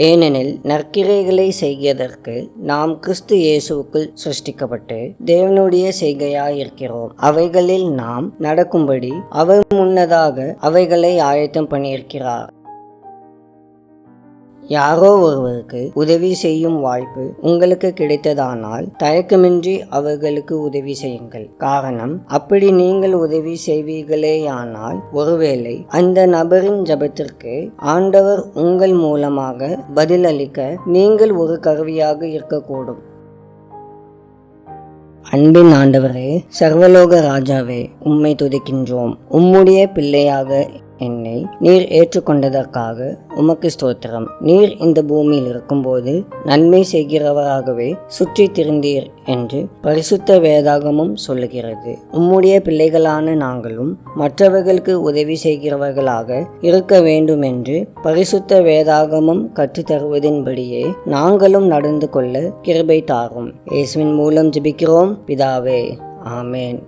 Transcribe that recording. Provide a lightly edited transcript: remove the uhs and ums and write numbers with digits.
ஏனெனில் நற்கிரைகளை செய்வதற்கு நாம் கிறிஸ்து இயேசுவுக்குள் சிருஷ்டிக்கப்பட்டு தேவனுடைய செய்கையாயிருக்கிறோம். அவைகளில் நாம் நடக்கும்படி அவர் முன்னதாக அவைகளை ஆயத்தம் பண்ணியிருக்கிறார். யாரோ ஒருவருக்கு உதவி செய்யும் வாய்ப்பு உங்களுக்கு கிடைத்ததானால் தயக்கமின்றி அவர்களுக்கு உதவி செய்யுங்கள். காரணம், அப்படி நீங்கள் உதவி செய்வீர்களேயானால் ஒருவேளை அந்த நபரின் ஜெபத்திற்கு ஆண்டவர் உங்கள் மூலமாக பதிலளிக்க நீங்கள் ஒரு கருவியாக இருக்கக்கூடும். அன்பின் ஆண்டவரே, சர்வலோக ராஜாவே, உம்மை துதிக்கின்றோம். உம்முடைய பிள்ளையாக என்னை நீர் ஏற்றுக்கொண்டதற்காக உமக்கு ஸ்தோத்திரம். நீர் இந்த பூமியில் இருக்கும்போது நன்மை செய்கிறவராகவே சுற்றி திரிந்தீர் என்று பரிசுத்த வேதாகமும் சொல்லுகிறது. உம்முடைய பிள்ளைகளான நாங்களும் மற்றவர்களுக்கு உதவி செய்கிறவர்களாக இருக்க வேண்டும் என்று பரிசுத்த வேதாகமும் கற்றுத்தருவதின்படியே நாங்களும் நடந்து கொள்ள கிருபை தாரும். இயேசுவின் மூலம் ஜெபிக்கிறோம் பிதாவே, ஆமேன்.